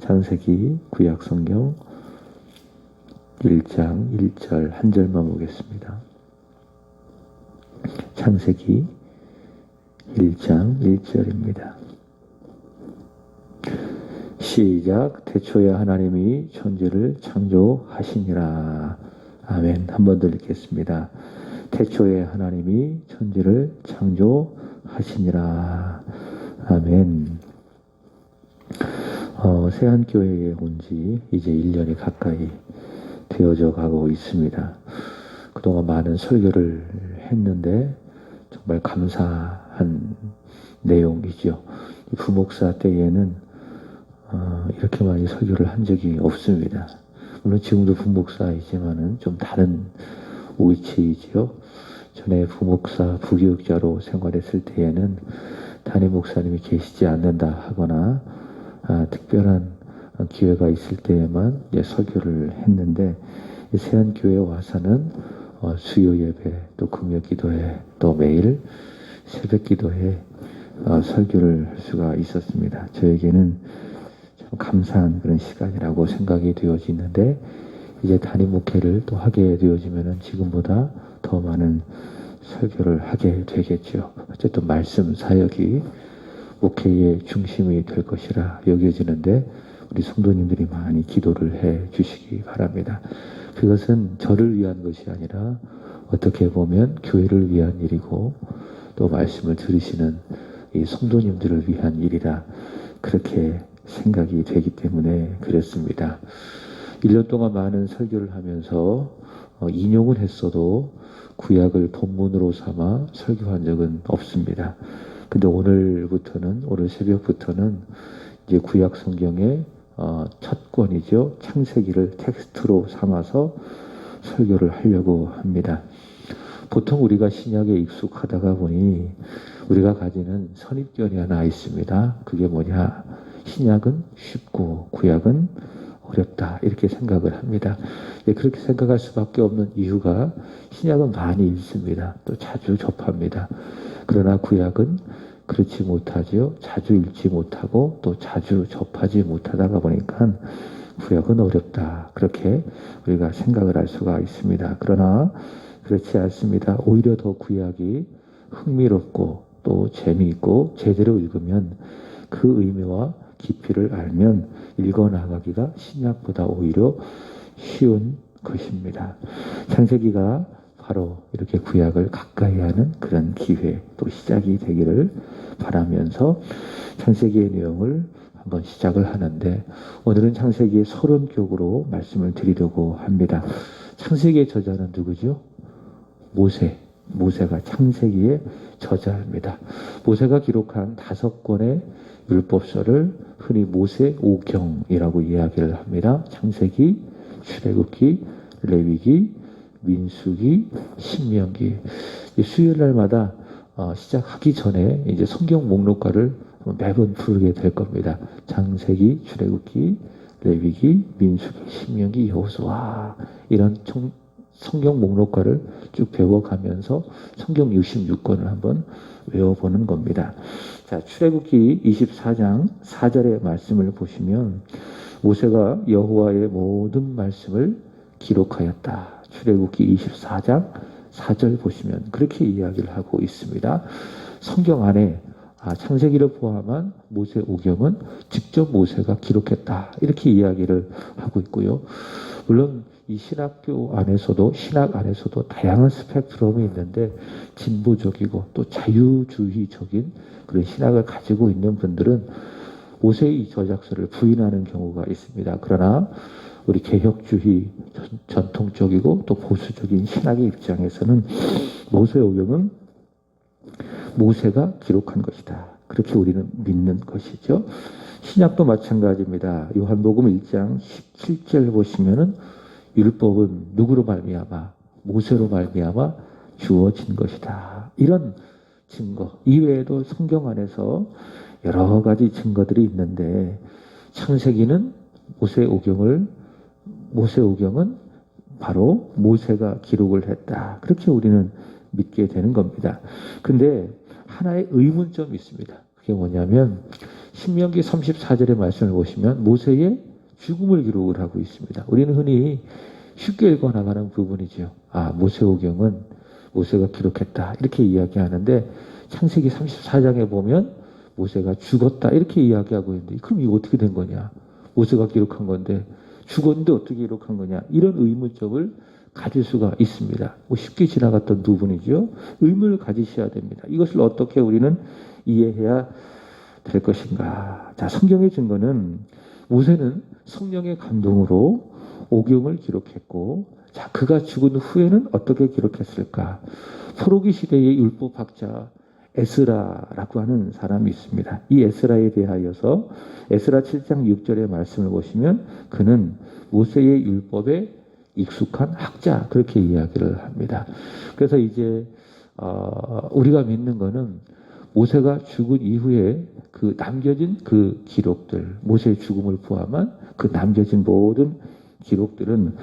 창세기 구약성경 1장 1절 한 절만 보겠습니다. 창세기 1장 1절입니다. 시작. 태초에 하나님이 천지를 창조하시니라. 아멘. 한 번 더 읽겠습니다. 태초에 하나님이 천지를 창조하시니라. 아멘. 세안교회에 온 지 이제 1년이 가까이 되어져 가고 있습니다. 그동안 많은 설교를 했는데 정말 감사한 내용이죠. 부목사 때에는 이렇게 많이 설교를 한 적이 없습니다. 물론 지금도 부목사이지만은 좀 다른 위치이지요. 전에 부목사, 부교육자로 생활했을 때에는 담임 목사님이 계시지 않는다 하거나 특별한 기회가 있을 때에만 설교를 했는데 세안교회에 와서는 수요 예배, 또 금요 기도회, 또 매일 새벽 기도회 설교를 할 수가 있었습니다. 저에게는 참 감사한 그런 시간이라고 생각이 되어지는데 이제 담임 목회를 또 하게 되어지면은 지금보다 더 많은 설교를 하게 되겠죠. 어쨌든 말씀 사역이 목회의 중심이 될 것이라 여겨지는데 우리 성도님들이 많이 기도를 해 주시기 바랍니다. 그것은 저를 위한 것이 아니라 어떻게 보면 교회를 위한 일이고 또 말씀을 들으시는 이 성도님들을 위한 일이라 그렇게 생각이 되기 때문에 그렇습니다. 1년 동안 많은 설교를 하면서 인용을 했어도 구약을 본문으로 삼아 설교한 적은 없습니다. 근데 오늘 새벽부터는 이제 구약 성경의 첫 권이죠. 창세기를 텍스트로 삼아서 설교를 하려고 합니다. 보통 우리가 신약에 익숙하다가 보니 우리가 가지는 선입견이 하나 있습니다. 그게 뭐냐? 신약은 쉽고 구약은 어렵다 이렇게 생각을 합니다. 그렇게 생각할 수밖에 없는 이유가 신약은 많이 읽습니다. 또 자주 접합니다. 그러나 구약은 그렇지 못하죠. 자주 읽지 못하고 또 자주 접하지 못하다가 보니까 구약은 어렵다. 그렇게 우리가 생각을 할 수가 있습니다. 그러나 그렇지 않습니다. 오히려 더 구약이 흥미롭고 또 재미있고 제대로 읽으면 그 의미와 깊이를 알면 읽어나가기가 신약보다 오히려 쉬운 것입니다. 창세기가 바로 이렇게 구약을 가까이 하는 그런 기회 또 시작이 되기를 바라면서 창세기의 내용을 한번 시작을 하는데 오늘은 창세기의 서론격으로 말씀을 드리려고 합니다. 창세기의 저자는 누구죠? 모세가 창세기의 저자입니다. 모세가 기록한 5권의 율법서를 흔히 모세오경이라고 이야기를 합니다. 창세기, 출애굽기, 레위기, 민수기, 신명기. 수요일 날마다 시작하기 전에 이제 성경 목록가를 매번 부르게 될 겁니다. 창세기, 출애굽기, 레위기, 민수기, 신명기, 여호수아 이런 성경 목록가를 쭉 배워가면서 성경 66권을 한번 외워보는 겁니다. 자, 출애굽기 24장 4절의 말씀을 보시면 모세가 여호와의 모든 말씀을 기록하였다. 출애굽기 24장 4절 보시면 그렇게 이야기를 하고 있습니다. 성경 안에 창세기를 포함한 모세오경은 직접 모세가 기록했다. 이렇게 이야기를 하고 있고요. 물론 이 신학 안에서도 다양한 스펙트럼이 있는데 진보적이고 또 자유주의적인 그런 신학을 가지고 있는 분들은 모세의 저작서를 부인하는 경우가 있습니다. 그러나 우리 개혁주의 전통적이고 또 보수적인 신학의 입장에서는 모세오경은 모세가 기록한 것이다. 그렇게 우리는 믿는 것이죠. 신약도 마찬가지입니다. 요한복음 1장 17절 보시면은 율법은 누구로 말미암아? 모세로 말미암아 주어진 것이다. 이런 증거 이외에도 성경 안에서 여러 가지 증거들이 있는데 창세기는 모세오경은 바로 모세가 기록을 했다. 그렇게 우리는 믿게 되는 겁니다. 근데 하나의 의문점이 있습니다. 그게 뭐냐면 신명기 34절의 말씀을 보시면 모세의 죽음을 기록을 하고 있습니다. 우리는 흔히 쉽게 읽어 나가는 부분이죠. 모세오경은 모세가 기록했다 이렇게 이야기하는데 창세기 34장에 보면 모세가 죽었다 이렇게 이야기하고 있는데 그럼 이거 어떻게 된 거냐? 모세가 기록한 건데 죽었는데 어떻게 기록한 거냐? 이런 의문점을 가질 수가 있습니다. 쉽게 지나갔던 부분이죠. 의문을 가지셔야 됩니다. 이것을 어떻게 우리는 이해해야 될 것인가? 자, 성경의 증거는 모세는 성령의 감동으로 오경을 기록했고, 자, 그가 죽은 후에는 어떻게 기록했을까? 포로기 시대의 율법학자 에스라라고 하는 사람이 있습니다. 이 에스라에 대하여서 에스라 7장 6절의 말씀을 보시면 그는 모세의 율법에 익숙한 학자 그렇게 이야기를 합니다. 그래서 이제 우리가 믿는 거는 모세가 죽은 이후에 그 남겨진 그 기록들, 모세의 죽음을 포함한 그 남겨진 모든 기록들은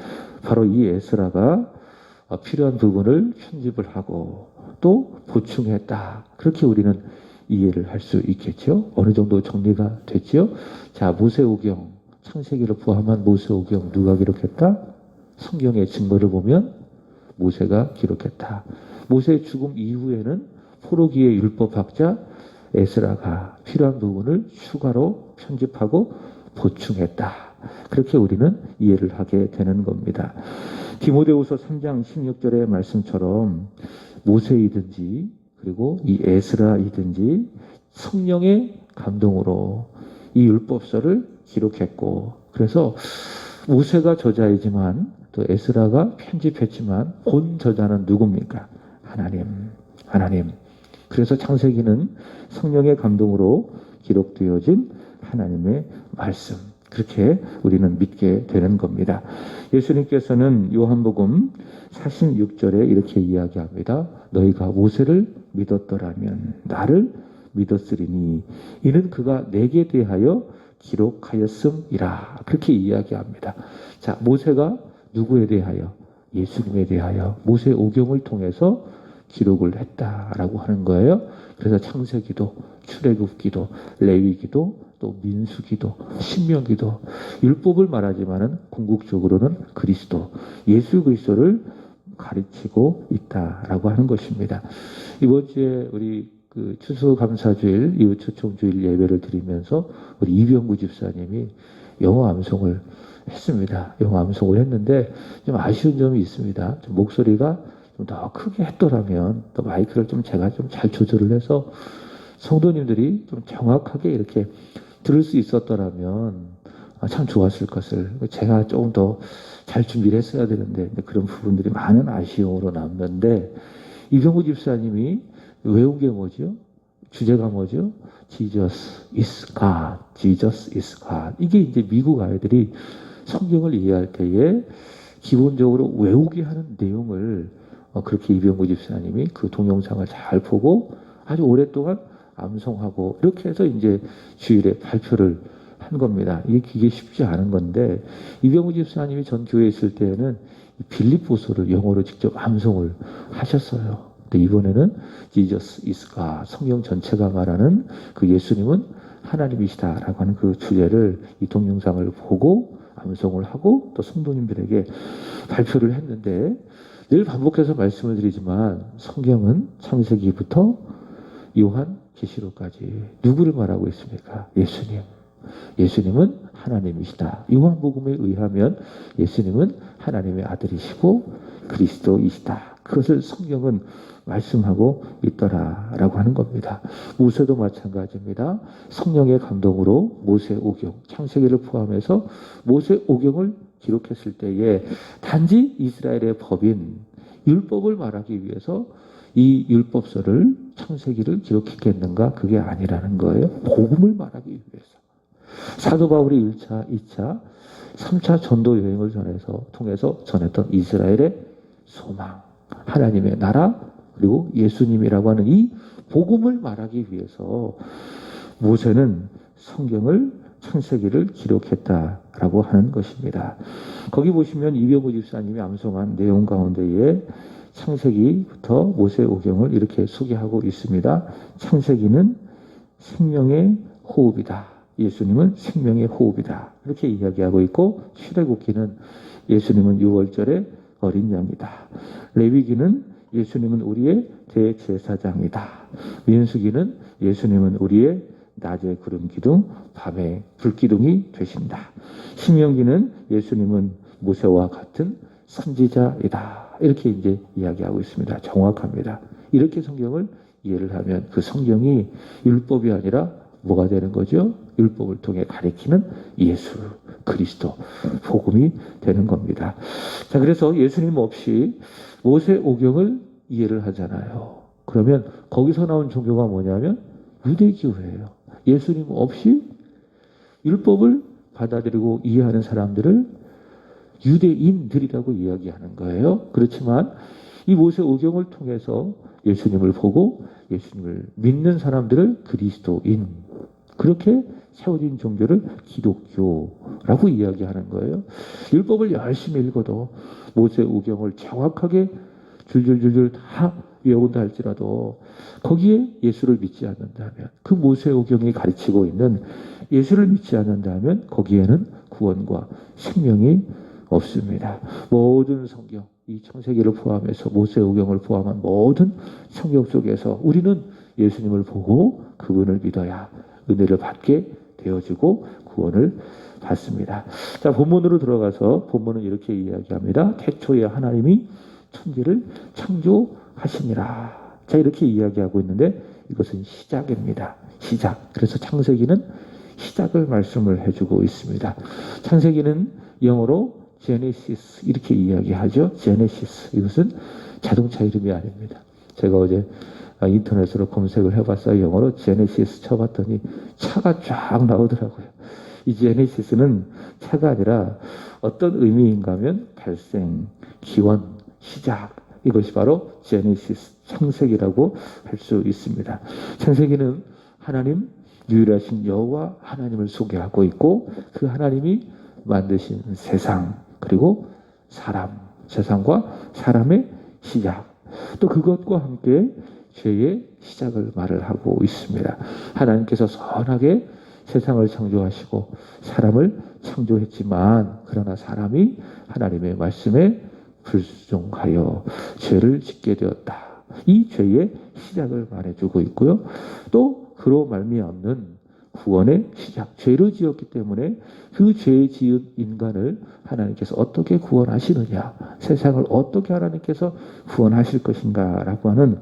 바로 이 에스라가 필요한 부분을 편집을 하고 또 보충했다. 그렇게 우리는 이해를 할 수 있겠죠. 어느 정도 정리가 됐죠. 자, 모세오경, 창세기를 포함한 모세오경 누가 기록했다? 성경의 증거를 보면 모세가 기록했다. 모세의 죽음 이후에는 포로기의 율법학자 에스라가 필요한 부분을 추가로 편집하고 보충했다. 그렇게 우리는 이해를 하게 되는 겁니다. 디모데후서 3장 16절의 말씀처럼 모세이든지 그리고 이 에스라이든지 성령의 감동으로 이 율법서를 기록했고 그래서 모세가 저자이지만 또 에스라가 편집했지만 본 저자는 누굽니까? 하나님. 그래서 창세기는 성령의 감동으로 기록되어진 하나님의 말씀. 그렇게 우리는 믿게 되는 겁니다. 예수님께서는 요한복음 46절에 이렇게 이야기합니다. 너희가 모세를 믿었더라면 나를 믿었으리니 이는 그가 내게 대하여 기록하였음이라. 그렇게 이야기합니다. 자, 모세가 누구에 대하여? 예수님에 대하여 모세오경을 통해서 기록을 했다라고 하는 거예요. 그래서 창세기도, 출애굽기도, 레위기도, 또 민수기도, 신명기도 율법을 말하지만은 궁극적으로는 그리스도, 예수 그리스도를 가르치고 있다라고 하는 것입니다. 이번 주에 우리 그 추수감사주일, 이웃초청주일 예배를 드리면서 우리 이병구 집사님이 영어 암송을 했습니다. 영어 암송을 했는데 좀 아쉬운 점이 있습니다. 좀 목소리가 좀 더 크게 했더라면 또 마이크를 좀 제가 좀 잘 조절을 해서 성도님들이 좀 정확하게 이렇게 들을 수 있었더라면 참 좋았을 것을 제가 조금 더 잘 준비를 했어야 되는데 그런 부분들이 많은 아쉬움으로 남는데 이병구 집사님이 외운 게 뭐죠? 주제가 뭐죠? Jesus is God. Jesus is God. 이게 이제 미국 아이들이 성경을 이해할 때에 기본적으로 외우게 하는 내용을 그렇게 이병구 집사님이 그 동영상을 잘 보고 아주 오랫동안 암송하고 이렇게 해서 이제 주일에 발표를 한 겁니다. 이게 쉽지 않은 건데 이병구 집사님이 전 교회에 있을 때에는 빌립보서를 영어로 직접 암송을 하셨어요. 근데 이번에는 Jesus is God, 성경 전체가 말하는 그 예수님은 하나님이시다라고 하는 그 주제를 이 동영상을 보고 암송을 하고 또 성도님들에게 발표를 했는데 늘 반복해서 말씀을 드리지만 성경은 창세기부터 요한 계시록까지 누구를 말하고 있습니까? 예수님. 예수님은 하나님이시다. 요한복음에 의하면 예수님은 하나님의 아들이시고 그리스도이시다. 그것을 성경은 말씀하고 있더라라고 하는 겁니다. 모세도 마찬가지입니다. 성령의 감동으로 모세오경, 창세기를 포함해서 모세오경을 기록했을 때에 단지 이스라엘의 법인 율법을 말하기 위해서 이 율법서를 창세기를 기록했겠는가? 그게 아니라는 거예요. 복음을 말하기 위해서. 사도 바울이 1차, 2차, 3차 전도 여행을 통해서 전했던 이스라엘의 소망, 하나님의 나라, 그리고 예수님이라고 하는 이 복음을 말하기 위해서 모세는 성경을 창세기를 기록했다라고 하는 것입니다. 거기 보시면 이병구 집사님이 암송한 내용 가운데에 창세기부터 모세오경을 이렇게 소개하고 있습니다. 창세기는 생명의 호흡이다. 예수님은 생명의 호흡이다. 이렇게 이야기하고 있고, 출애굽기는 예수님은 유월절의 어린 양이다. 레위기는 예수님은 우리의 대제사장이다. 민수기는 예수님은 우리의 낮에 구름 기둥, 밤에 불기둥이 되신다. 신명기는 예수님은 모세와 같은 선지자이다. 이렇게 이제 이야기하고 있습니다. 정확합니다. 이렇게 성경을 이해를 하면 그 성경이 율법이 아니라 뭐가 되는 거죠? 율법을 통해 가리키는 예수 그리스도 복음이 되는 겁니다. 자, 그래서 예수님 없이 모세 오경을 이해를 하잖아요. 그러면 거기서 나온 종교가 뭐냐면 유대교회예요. 예수님 없이 율법을 받아들이고 이해하는 사람들을 유대인들이라고 이야기하는 거예요. 그렇지만 이 모세 오경을 통해서 예수님을 보고 예수님을 믿는 사람들을 그리스도인, 그렇게 세워진 종교를 기독교라고 이야기하는 거예요. 율법을 열심히 읽어도 모세 오경을 정확하게 줄줄줄줄 다 외운다 할지라도 거기에 예수를 믿지 않는다면, 그 모세 오경이 가르치고 있는 예수를 믿지 않는다면 거기에는 구원과 생명이 없습니다. 모든 성경, 이 창세기를 포함해서 모세 오경을 포함한 모든 성경 속에서 우리는 예수님을 보고 그분을 믿어야 은혜를 받게 되어지고 구원을 받습니다. 자, 본문으로 들어가서 본문은 이렇게 이야기합니다. 태초에 하나님이 천지를 창조하시니라. 자, 이렇게 이야기하고 있는데 이것은 시작입니다. 시작. 그래서 창세기는 시작을 말씀을 해주고 있습니다. 창세기는 영어로 제네시스 이렇게 이야기하죠. 제네시스. 이것은 자동차 이름이 아닙니다. 제가 어제 인터넷으로 검색을 해봤어요. 영어로 제네시스 쳐봤더니 차가 쫙 나오더라고요. 이 제네시스는 차가 아니라 어떤 의미인가 하면 발생, 기원, 시작. 이것이 바로 제네시스, 창세기라고 할 수 있습니다. 창세기는 하나님, 유일하신 여호와 하나님을 소개하고 있고, 그 하나님이 만드신 세상, 그리고 사람, 세상과 사람의 시작, 또 그것과 함께 죄의 시작을 말을 하고 있습니다. 하나님께서 선하게 세상을 창조하시고 사람을 창조했지만, 그러나 사람이 하나님의 말씀에 불순종하여 죄를 짓게 되었다. 이 죄의 시작을 말해주고 있고요. 또 그로 말미암는 구원의 시작, 죄를 지었기 때문에 그 죄 지은 인간을 하나님께서 어떻게 구원하시느냐, 세상을 어떻게 하나님께서 구원하실 것인가 라고 하는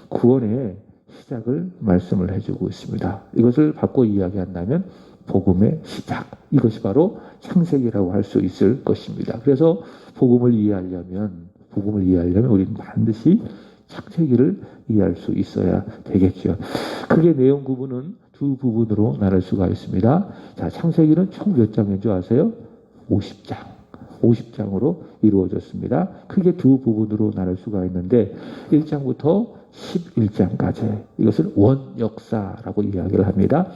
구원의 시작을 말씀을 해주고 있습니다. 이것을 바꿔 이야기한다면 복음의 시작, 이것이 바로 창세기라고 할 수 있을 것입니다. 그래서 복음을 이해하려면 우리는 반드시 창세기를 이해할 수 있어야 되겠죠. 크게 내용 구분은 두 부분으로 나눌 수가 있습니다. 자, 창세기는 총 몇 장인 줄 아세요? 50장. 50장으로 이루어졌습니다. 크게 두 부분으로 나눌 수가 있는데 1장부터 11장까지 이것을 원역사라고 이야기를 합니다.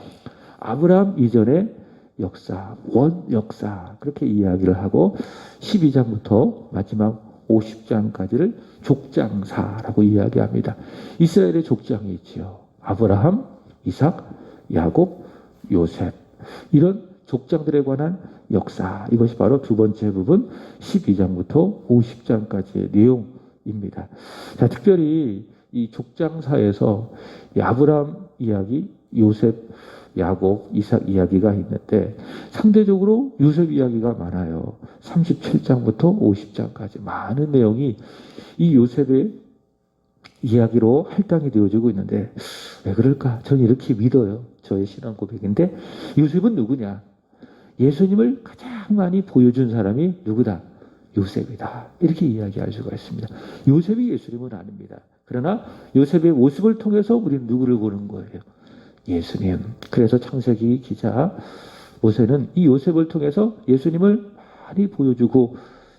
아브라함 이전의 역사, 원역사 그렇게 이야기를 하고 12장부터 마지막 50장까지를 족장사라고 이야기합니다. 이스라엘의 족장이 있지요. 아브라함, 이삭, 야곱, 요셉, 이런 족장들에 관한 역사, 이것이 바로 두 번째 부분 12장부터 50장까지의 내용입니다. 자, 특별히 이 족장사에서 아브라함 이야기, 요셉, 야곱, 이삭 이야기가 있는데 상대적으로 요셉 이야기가 많아요. 37장부터 50장까지 많은 내용이 이 요셉의 이야기로 할당이 되어지고 있는데 왜 그럴까? 저는 이렇게 믿어요. 저의 신앙 고백인데 요셉은 누구냐? 예수님을 가장 많이 보여준 사람이 누구다? 요셉이다. 이렇게 이야기할 수가 있습니다. 요셉이 예수님은 아닙니다. 그러나 요셉의 모습을 통해서 우리는 누구를 보는 거예요? 예수님. 그래서 창세기 기자 모세는 이 요셉을 통해서 예수님을 많이 보여주고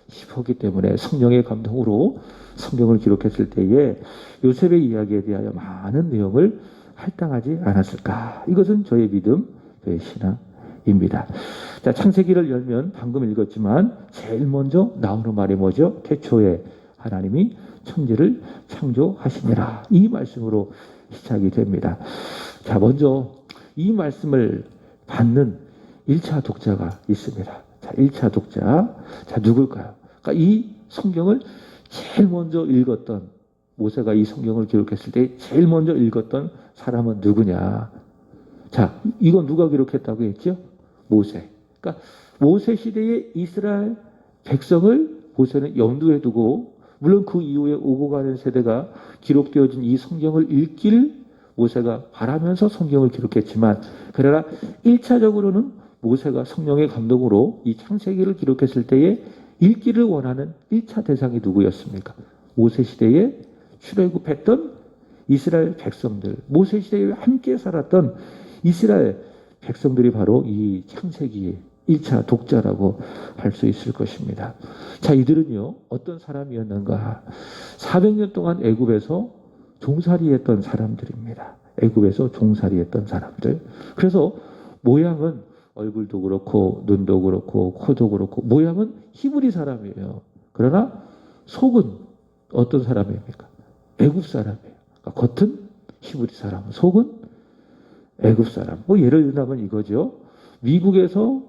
싶었기 때문에 성령의 감동으로 성경을 기록했을 때에 요셉의 이야기에 대하여 많은 내용을 할당하지 않았을까. 이것은 저의 믿음, 저의 신앙입니다. 자, 창세기를 열면 방금 읽었지만 제일 먼저 나오는 말이 뭐죠? 태초에 하나님이 천지를 창조하시니라. 이 말씀으로 시작이 됩니다. 자, 먼저 이 말씀을 받는 1차 독자가 있습니다. 자, 1차 독자. 자, 누굴까요? 그러니까 이 성경을 제일 먼저 읽었던, 모세가 이 성경을 기록했을 때 제일 먼저 읽었던 사람은 누구냐? 자, 이건 누가 기록했다고 했죠? 모세. 그러니까 모세 시대의 이스라엘 백성을 모세는 염두에 두고, 물론 그 이후에 오고 가는 세대가 기록되어진 이 성경을 읽길 모세가 바라면서 성경을 기록했지만, 그러나 1차적으로는 모세가 성령의 감동으로 이 창세기를 기록했을 때에 읽기를 원하는 1차 대상이 누구였습니까? 모세 시대에 출애굽했던 이스라엘 백성들, 모세 시대에 함께 살았던 이스라엘 백성들이 바로 이 창세기의 1차 독자라고 할 수 있을 것입니다. 자, 이들은요, 어떤 사람이었는가? 400년 동안 애굽에서 종살이했던 사람들입니다. 애굽에서 종살이했던 사람들. 그래서 모양은 얼굴도 그렇고 눈도 그렇고 코도 그렇고 모양은 히브리 사람이에요. 그러나 속은 어떤 사람입니까? 애굽 사람이에요. 그러니까 겉은 히브리 사람, 속은 애굽 사람. 뭐 예를 들면 이거죠. 미국에서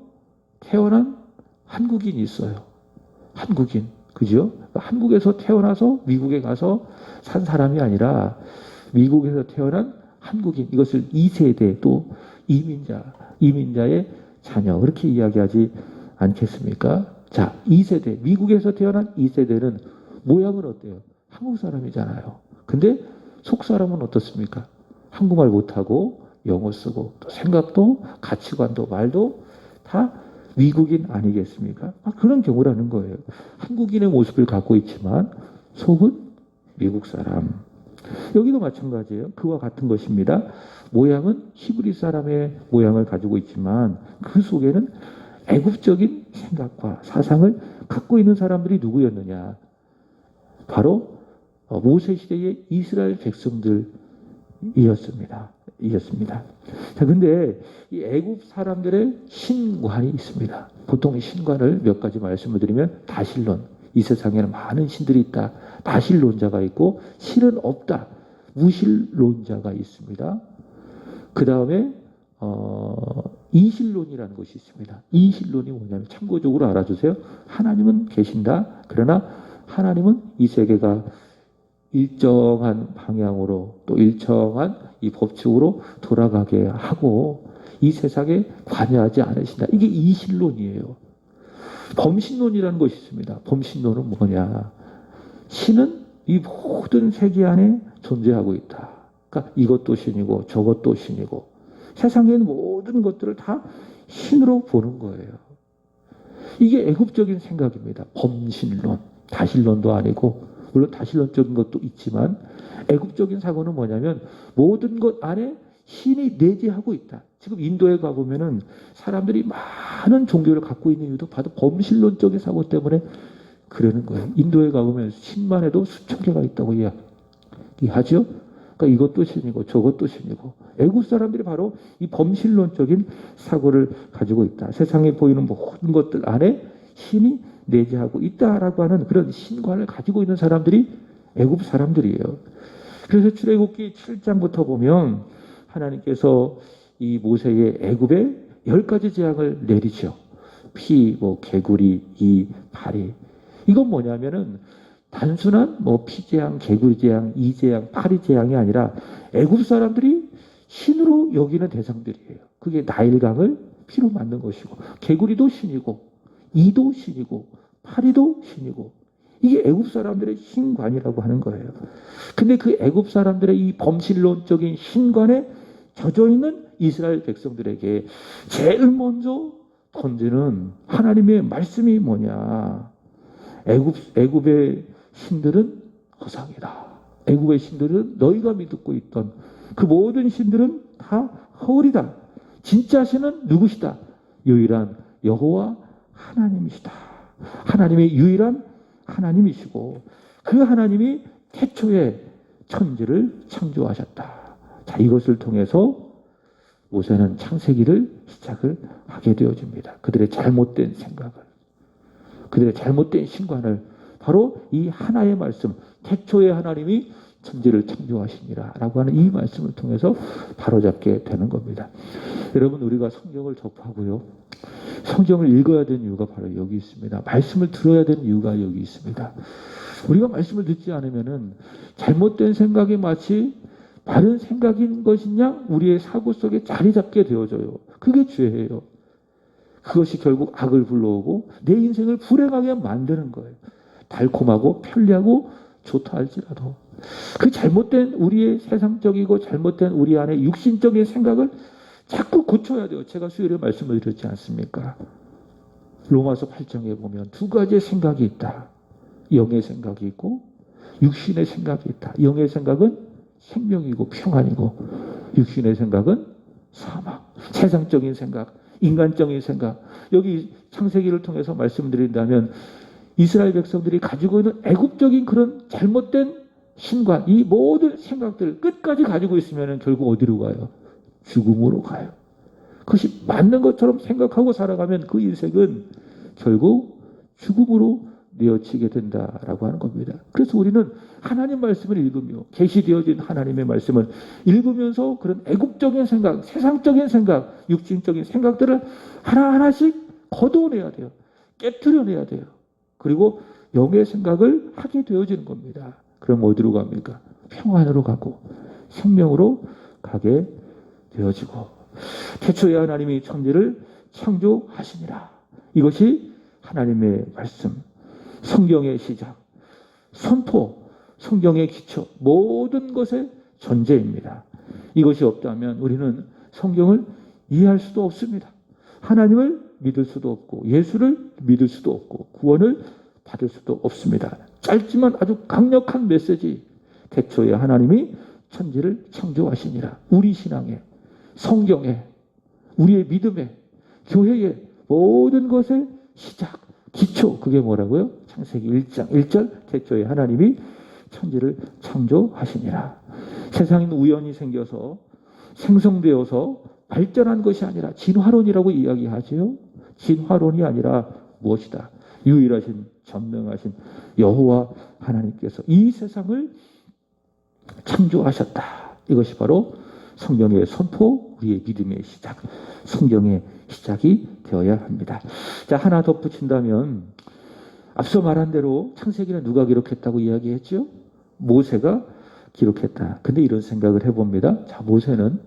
태어난 한국인이 있어요. 한국인. 그죠? 그러니까 한국에서 태어나서 미국에 가서 산 사람이 아니라 미국에서 태어난 한국인. 이것을 2세대 또 이민자의 자녀. 그렇게 이야기하지 않겠습니까? 자, 2세대. 미국에서 태어난 2세대는 모양은 어때요? 한국 사람이잖아요. 근데 속 사람은 어떻습니까? 한국말 못하고 영어 쓰고 또 생각도 가치관도 말도 다 미국인 아니겠습니까? 그런 경우라는 거예요. 한국인의 모습을 갖고 있지만 속은 미국 사람. 여기도 마찬가지예요. 그와 같은 것입니다. 모양은 히브리 사람의 모양을 가지고 있지만 그 속에는 애굽적인 생각과 사상을 갖고 있는 사람들이 누구였느냐? 바로 모세 시대의 이스라엘 백성들이었습니다. 자, 근데 이 애굽 사람들의 신관이 있습니다. 보통 신관을 몇 가지 말씀을 드리면 다실론, 이 세상에는 많은 신들이 있다. 다실론자가 있고 실은 없다. 무실론자가 있습니다. 그 다음에 이실론이라는 것이 있습니다. 이실론이 뭐냐면 참고적으로 알아주세요. 하나님은 계신다. 그러나 하나님은 이 세계가 일정한 방향으로 또 일정한 이 법칙으로 돌아가게 하고 이 세상에 관여하지 않으신다. 이게 이실론이에요. 범신론이라는 것이 있습니다. 범신론은 뭐냐? 신은 이 모든 세계 안에 존재하고 있다. 그러니까 이것도 신이고 저것도 신이고 세상에 있는 모든 것들을 다 신으로 보는 거예요. 이게 애굽적인 생각입니다. 범신론, 다실론도 아니고 물론 다실론적인 것도 있지만 애굽적인 사고는 뭐냐면 모든 것 안에 신이 내재하고 있다. 지금 인도에 가보면은 사람들이 많은 종교를 갖고 있는 이유도 바로 범신론적인 사고 때문에 그러는 거예요. 인도에 가보면 신만 해도 수천 개가 있다고 이야기하죠. 그러니까 이것도 신이고 저것도 신이고 애굽 사람들이 바로 이 범신론적인 사고를 가지고 있다. 세상에 보이는 모든 것들 안에 신이 내재하고 있다라고 하는 그런 신관을 가지고 있는 사람들이 애굽 사람들이에요. 그래서 출애굽기 7장부터 보면 하나님께서 이 모세의 애굽에 10가지 재앙을 내리죠. 피, 개구리, 이, 파리. 이건 뭐냐면은 단순한 피재앙, 개구리 재앙, 이 재앙, 파리 재앙이 아니라 애굽 사람들이 신으로 여기는 대상들이에요. 그게 나일강을 피로 만든 것이고 개구리도 신이고 이도 신이고 파리도 신이고 이게 애굽 사람들의 신관이라고 하는 거예요. 근데 그 애굽 사람들의 이 범신론적인 신관에 젖어 있는 이스라엘 백성들에게 제일 먼저 던지는 하나님의 말씀이 뭐냐? 애굽의 신들은 허상이다. 애굽의 신들은 너희가 믿고 있던 그 모든 신들은 다 허울이다. 진짜 신은 누구시다? 유일한 여호와 하나님이시다. 하나님의 유일한 하나님이시고 그 하나님이 태초에 천지를 창조하셨다. 자, 이것을 통해서 모세는 창세기를 시작을 하게 되어집니다. 그들의 잘못된 생각을, 그들의 잘못된 신관을 바로 이 하나의 말씀, 태초에 하나님이 천지를 창조하시니라 라고 하는 이 말씀을 통해서 바로잡게 되는 겁니다. 여러분, 우리가 성경을 접하고요, 성경을 읽어야 되는 이유가 바로 여기 있습니다. 말씀을 들어야 되는 이유가 여기 있습니다. 우리가 말씀을 듣지 않으면은 잘못된 생각이 마치 바른 생각인 것이냐 우리의 사고 속에 자리 잡게 되어져요. 그게 죄예요. 그것이 결국 악을 불러오고 내 인생을 불행하게 만드는 거예요. 달콤하고 편리하고 좋다 할지라도 그 잘못된 우리의 세상적이고 잘못된 우리 안에 육신적인 생각을 자꾸 고쳐야 돼요. 제가 수요일에 말씀을 드렸지 않습니까? 로마서 8장에 보면 두 가지의 생각이 있다. 영의 생각이 있고 육신의 생각이 있다. 영의 생각은 생명이고 평안이고 육신의 생각은 사망, 세상적인 생각, 인간적인 생각. 여기 창세기를 통해서 말씀드린다면 이스라엘 백성들이 가지고 있는 애국적인 그런 잘못된 신관, 이 모든 생각들을 끝까지 가지고 있으면 결국 어디로 가요? 죽음으로 가요. 그것이 맞는 것처럼 생각하고 살아가면 그 인생은 결국 죽음으로 내어치게 된다라고 하는 겁니다. 그래서 우리는 하나님 말씀을 읽으며 계시되어진 하나님의 말씀을 읽으면서 그런 애국적인 생각, 세상적인 생각, 육신적인 생각들을 하나하나씩 거둬내야 돼요. 깨트려내야 돼요. 그리고 영의 생각을 하게 되어지는 겁니다. 그럼 어디로 갑니까? 평안으로 가고 생명으로 가게 되어지고 태초에 하나님이 천지를 창조하시니라. 이것이 하나님의 말씀, 성경의 시작, 선포, 성경의 기초, 모든 것의 전제입니다. 이것이 없다면 우리는 성경을 이해할 수도 없습니다. 하나님을 믿을 수도 없고 예수를 믿을 수도 없고 구원을 받을 수도 없습니다. 짧지만 아주 강력한 메시지. 태초에 하나님이 천지를 창조하시니라. 우리 신앙에, 성경에, 우리의 믿음에, 교회의 모든 것의 시작, 기초. 그게 뭐라고요? 창세기 1장 1절 태초에 하나님이 천지를 창조하시니라. 세상은 우연히 생겨서 생성되어서 발전한 것이 아니라 진화론이라고 이야기하지요. 진화론이 아니라 무엇이다? 유일하신 전능하신 여호와 하나님께서 이 세상을 창조하셨다. 이것이 바로 성경의 선포, 우리의 믿음의 시작, 성경의 시작이 되어야 합니다. 자, 하나 덧붙인다면 앞서 말한 대로 창세기는 누가 기록했다고 이야기했죠? 모세가 기록했다. 근데 이런 생각을 해봅니다. 자, 모세는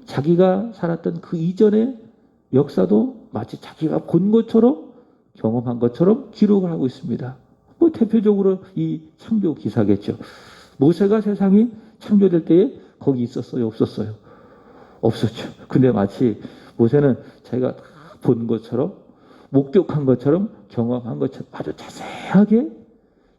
자기가 살았던 그 이전의 역사도 마치 자기가 본 것처럼 경험한 것처럼 기록을 하고 있습니다. 뭐 대표적으로 이 창조 기사겠죠. 모세가 세상이 창조될 때에 거기 있었어요? 없었어요? 없었죠. 근데 마치 모세는 자기가 본 것처럼 목격한 것처럼 경험한 것처럼 아주 자세하게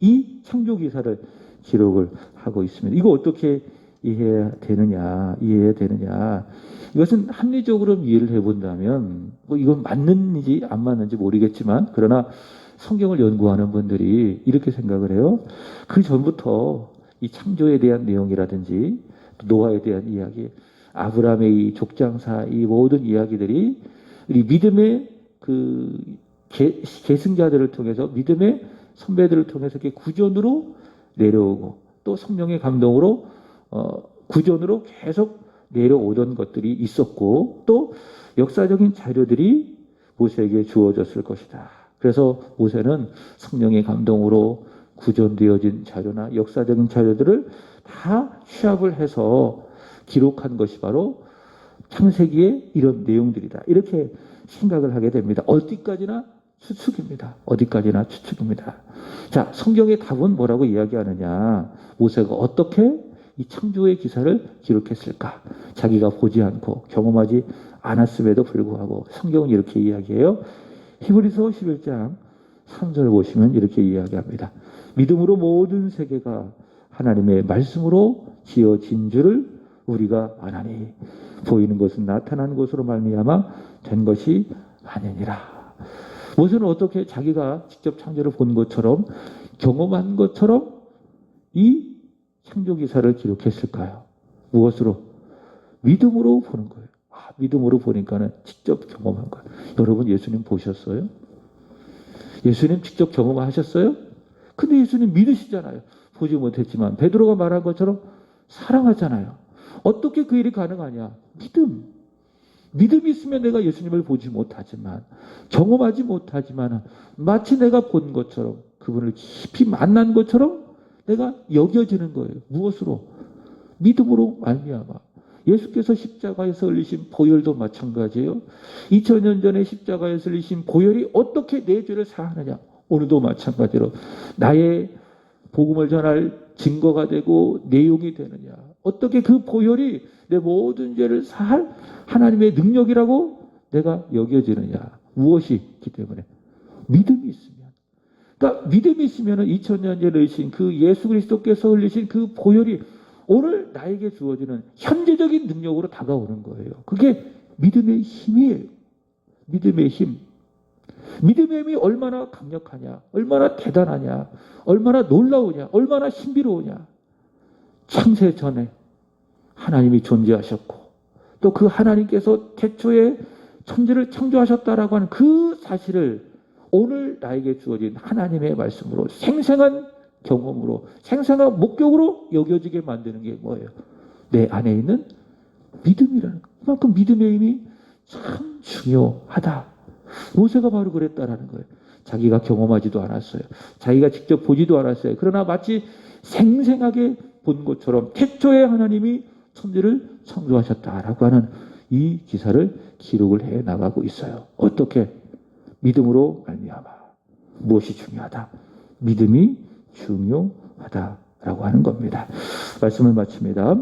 이 창조 기사를 기록을 하고 있습니다. 이거 어떻게 이해해야 되느냐? 이것은 합리적으로 이해를 해본다면 뭐 이건 맞는지 안 맞는지 모르겠지만 그러나 성경을 연구하는 분들이 이렇게 생각을 해요. 그 전부터 이 창조에 대한 내용이라든지 노아에 대한 이야기, 아브라함의 이 족장사 이 모든 이야기들이 우리 믿음의 그 계승자들을 통해서 믿음의 선배들을 통해서 이렇게 구전으로 내려오고 또 성령의 감동으로 구전으로 계속 내려오던 것들이 있었고 또 역사적인 자료들이 모세에게 주어졌을 것이다. 그래서 모세는 성령의 감동으로 구전되어진 자료나 역사적인 자료들을 다 취합을 해서 기록한 것이 바로 창세기의 이런 내용들이다. 이렇게 생각을 하게 됩니다. 어디까지나 추측입니다. 자, 성경의 답은 뭐라고 이야기하느냐? 모세가 어떻게 이 창조의 기사를 기록했을까? 자기가 보지 않고 경험하지 않았음에도 불구하고 성경은 이렇게 이야기해요. 히브리서 11장 3절 보시면 이렇게 이야기합니다. 믿음으로 모든 세계가 하나님의 말씀으로 지어진 줄을 우리가 아나니 보이는 것은 나타난 것으로 말미암아 된 것이 아니니라. 모세는 어떻게 자기가 직접 창조를 본 것처럼 경험한 것처럼 이 창조 기사를 기록했을까요? 무엇으로? 믿음으로 보는 거예요. 믿음으로 보니까는 직접 경험한 거예요. 여러분 예수님 보셨어요? 예수님 직접 경험하셨어요? 근데 예수님 믿으시잖아요. 보지 못했지만 베드로가 말한 것처럼 사랑하잖아요. 어떻게 그 일이 가능하냐? 믿음이 있으면 내가 예수님을 보지 못하지만, 경험하지 못하지만 마치 내가 본 것처럼, 그분을 깊이 만난 것처럼 내가 여겨지는 거예요. 무엇으로? 믿음으로 말미암아. 예수께서 십자가에서 흘리신 보혈도 마찬가지예요. 2000년 전에 십자가에서 흘리신 보혈이 어떻게 내 죄를 사하느냐? 오늘도 마찬가지로 나의 복음을 전할 증거가 되고 내용이 되느냐? 어떻게 그 보혈이 내 모든 죄를 사할 하나님의 능력이라고 내가 여겨지느냐? 무엇이 있기 때문에? 믿음이 있으면. 그러니까 믿음이 있으면 2000년 전에 흘리신 그 예수 그리스도께서 흘리신 그 보혈이 오늘 나에게 주어지는 현재적인 능력으로 다가오는 거예요. 그게 믿음의 힘이에요. 믿음의 힘. 믿음의 힘이 얼마나 강력하냐, 얼마나 대단하냐, 얼마나 놀라우냐, 얼마나 신비로우냐. 창세 전에 하나님이 존재하셨고 또 그 하나님께서 태초에 천지를 창조하셨다라고 하는 그 사실을 오늘 나에게 주어진 하나님의 말씀으로 생생한 경험으로 생생한 목격으로 여겨지게 만드는 게 뭐예요? 내 안에 있는 믿음이라는 거. 그만큼 믿음의 힘이 참 중요하다. 모세가 바로 그랬다라는 거예요. 자기가 경험하지도 않았어요. 자기가 직접 보지도 않았어요. 그러나 마치 생생하게 본 것처럼 태초에 하나님이 천지를 창조하셨다라고 하는 이 기사를 기록을 해 나가고 있어요. 어떻게? 믿음으로 말미암아. 무엇이 중요하다? 믿음이 중요하다라고 하는 겁니다. 말씀을 마칩니다.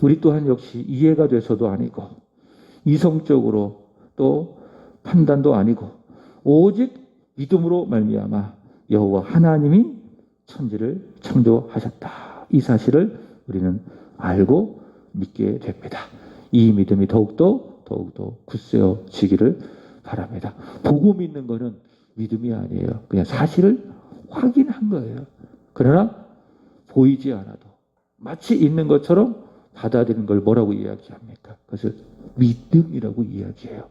우리 또한 역시 이해가 돼서도 아니고 이성적으로 또 판단도 아니고 오직 믿음으로 말미암아 여호와 하나님이 천지를 창조하셨다. 이 사실을 우리는 알고 믿게 됩니다. 이 믿음이 더욱더 굳세어지기를 바랍니다. 보고 믿는 것은 믿음이 아니에요. 그냥 사실을 확인한 거예요. 그러나 보이지 않아도 마치 있는 것처럼 받아들이는 걸 뭐라고 이야기합니까? 그것을 믿음이라고 이야기해요.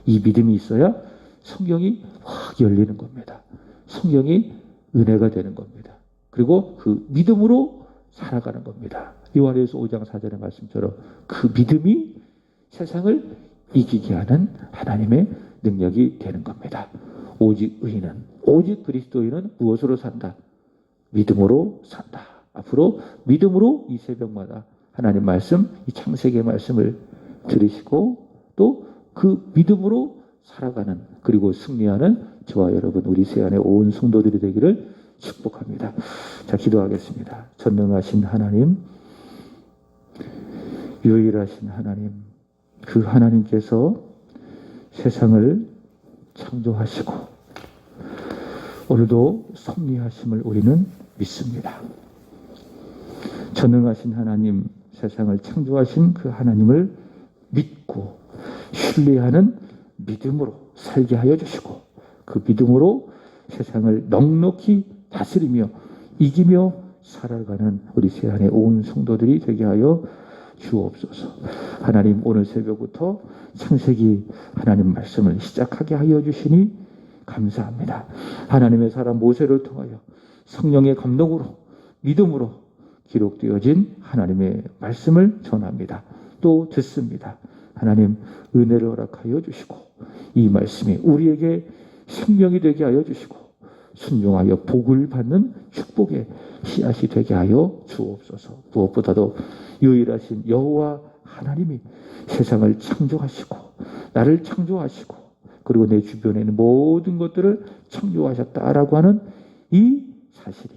이 믿음이 있어야 성경이 확 열리는 겁니다. 성경이 은혜가 되는 겁니다. 그리고 그 믿음으로 살아가는 겁니다. 요한일서 5장 4절의 말씀처럼 그 믿음이 세상을 이기게 하는 하나님의 능력이 되는 겁니다. 오직 의인은, 오직 그리스도인은 무엇으로 산다? 믿음으로 산다. 앞으로 믿음으로 이 새벽마다 하나님 말씀, 이 창세기의 말씀을 들으시고 또 그 믿음으로 살아가는, 그리고 승리하는 저와 여러분 우리 세안의 온 성도들이 되기를 축복합니다. 자, 기도하겠습니다. 전능하신 하나님, 유일하신 하나님, 그 하나님께서 세상을 창조하시고 오늘도 섭리하심을 우리는 믿습니다. 전능하신 하나님, 세상을 창조하신 그 하나님을 믿고 신뢰하는 믿음으로 살게 하여 주시고 그 믿음으로 세상을 넉넉히 다스리며 이기며 살아가는 우리 세안의 온 성도들이 되게 하여 주옵소서. 하나님, 오늘 새벽부터 창세기 하나님 말씀을 시작하게 하여 주시니 감사합니다. 하나님의 사람 모세를 통하여 성령의 감동으로 믿음으로 기록되어진 하나님의 말씀을 전합니다. 또 듣습니다. 하나님, 은혜를 허락하여 주시고 이 말씀이 우리에게 생명이 되게 하여 주시고 순종하여 복을 받는 축복의 씨앗이 되게 하여 주옵소서. 무엇보다도 유일하신 여호와 하나님이 세상을 창조하시고 나를 창조하시고 그리고 내 주변에 있는 모든 것들을 창조하셨다라고 하는 이 사실이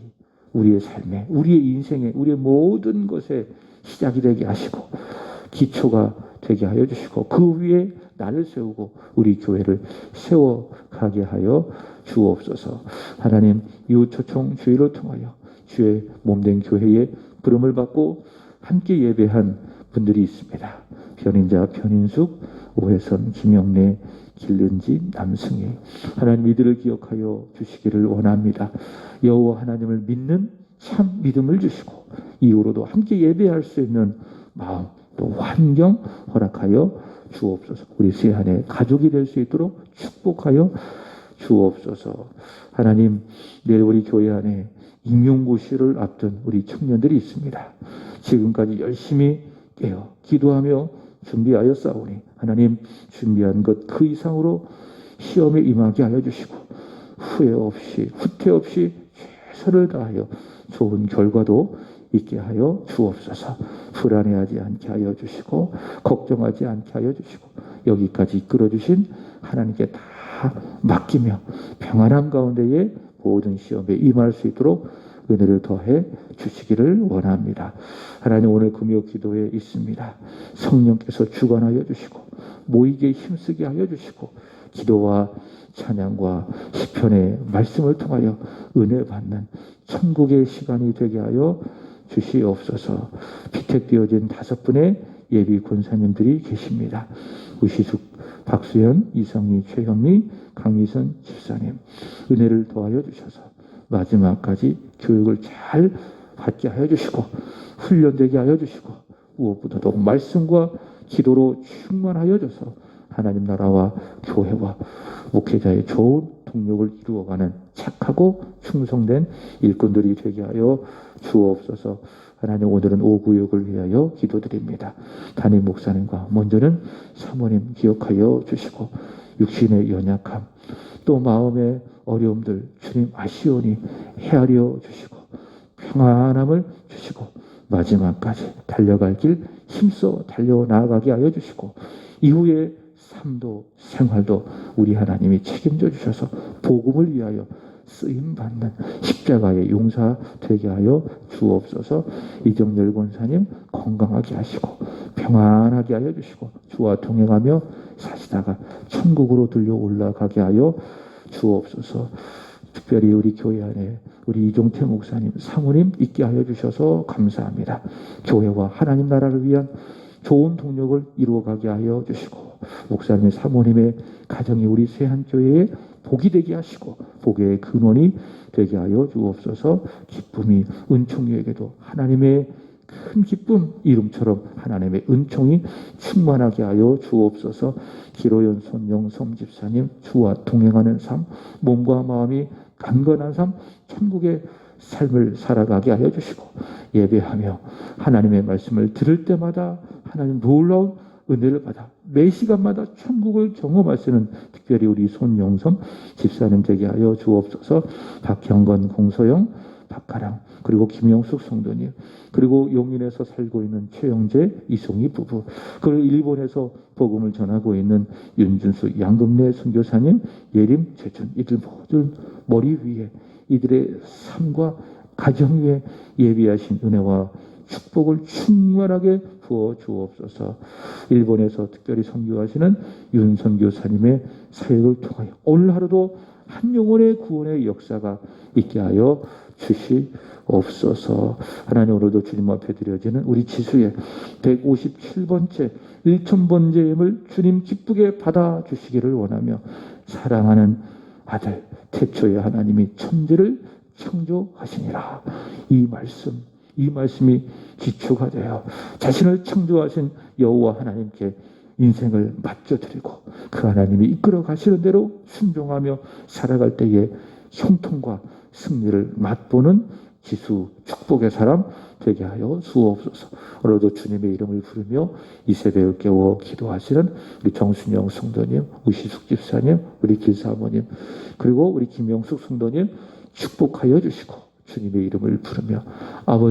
우리의 삶에, 우리의 인생에, 우리의 모든 것에 시작이 되게 하시고 기초가 되게 하여 주시고 그 위에 나를 세우고 우리 교회를 세워가게 하여 주옵소서. 하나님, 이웃초청 주의를 통하여 주의 몸된 교회에 부름을 받고 함께 예배한 분들이 있습니다. 변인자, 변인숙, 오혜선, 김영래, 길른지, 남승희, 하나님 이들을 기억하여 주시기를 원합니다. 여호와 하나님을 믿는 참 믿음을 주시고 이후로도 함께 예배할 수 있는 마음 또 환경 허락하여 주옵소서. 우리 세안의 가족이 될 수 있도록 축복하여 주옵소서. 하나님, 내일 우리 교회 안에 임용고시를 앞둔 우리 청년들이 있습니다. 지금까지 열심히 깨어 기도하며 준비하여 싸우니 하나님 준비한 것 그 이상으로 시험에 임하게 하여 주시고 후회 없이 후퇴 없이 최선을 다하여 좋은 결과도 있게 하여 주옵소서. 불안해하지 않게 하여 주시고 걱정하지 않게 하여 주시고 여기까지 이끌어 주신 하나님께 다 맡기며 평안함 가운데에 모든 시험에 임할 수 있도록 은혜를 더해 주시기를 원합니다. 하나님 오늘 금요 기도에 있습니다. 성령께서 주관하여 주시고 모이게 힘쓰게 하여 주시고 기도와 찬양과 시편의 말씀을 통하여 은혜 받는 천국의 시간이 되게 하여 주시옵소서. 피택되어진 5분의 예비 권사님들이 계십니다. 우시숙, 박수현, 이성희, 최현미, 강미선 집사님 은혜를 더하여 주셔서 마지막까지 교육을 잘 받게 하여 주시고 훈련되게 하여 주시고 무엇보다도 말씀과 기도로 충만하여 줘서 하나님 나라와 교회와 목회자의 좋은 동력을 이루어가는 착하고 충성된 일꾼들이 되게 하여 주옵소서. 하나님 오늘은 오구역을 위하여 기도드립니다. 담임 목사님과 먼저는 사모님 기억하여 주시고 육신의 연약함 또 마음의 어려움들 주님 아시오니 헤아려 주시고 평안함을 주시고 마지막까지 달려갈 길 힘써 달려나가게 하여 주시고 이후에 삶도 생활도 우리 하나님이 책임져 주셔서 복음을 위하여 쓰임받는 십자가의 용사 되게 하여 주옵소서. 이정열 권사님 건강하게 하시고 평안하게 하여 주시고 주와 동행하며 사시다가 천국으로 들려 올라가게 하여 주옵소서. 특별히 우리 교회 안에 우리 이종태 목사님 사모님 있게 하여 주셔서 감사합니다. 교회와 하나님 나라를 위한 좋은 동력을 이루어가게 하여 주시고 목사님의 사모님의 가정이 우리 세한교회에 복이 되게 하시고 복의 근원이 되게 하여 주옵소서. 기쁨이 은총이에게도 하나님의 큰 기쁨 이름처럼 하나님의 은총이 충만하게 하여 주옵소서. 기로연 손영성 집사님 주와 동행하는 삶 몸과 마음이 강건한 삶 천국의 삶을 살아가게 하여 주시고 예배하며 하나님의 말씀을 들을 때마다 하나님 놀라운 은혜를 받아 매 시간마다 천국을 경험하시는 특별히 우리 손영선 집사님 되게 하여 주옵소서. 박형건 공소영 박가랑 그리고 김영숙 성도님 그리고 용인에서 살고 있는 최영재 이송희 부부 그리고 일본에서 복음을 전하고 있는 윤준수 양금래 선교사님 예림 재준 이들 모든 머리 위에 이들의 삶과 가정 위에 예비하신 은혜와 축복을 충만하게 부어 주옵소서. 일본에서 특별히 선교하시는 윤 선교사님의 사역을 통하여 오늘 하루도 한 영혼의 구원의 역사가 있게 하여 주시옵소서. 하나님 오늘도 주님 앞에 드려지는 우리 지수의 157번째 1000번째 예물 주님 기쁘게 받아주시기를 원하며 사랑하는 아들 태초에 하나님이 천지를 창조하시니라. 이 말씀이 기초가 되어 자신을 창조하신 여호와 하나님께 인생을 맡겨드리고 그 하나님이 이끌어 가시는 대로 순종하며 살아갈 때에 형통과 승리를 맛보는 지수 축복의 사람 되게 하여 주옵소서. 오늘도 주님의 이름을 부르며 이 새벽을 깨워 기도하시는 우리 정순영 성도님, 우시숙 집사님, 우리 길사모님 그리고 우리 김영숙 성도님 축복하여 주시고 주님의 이름을 부르며 아버지를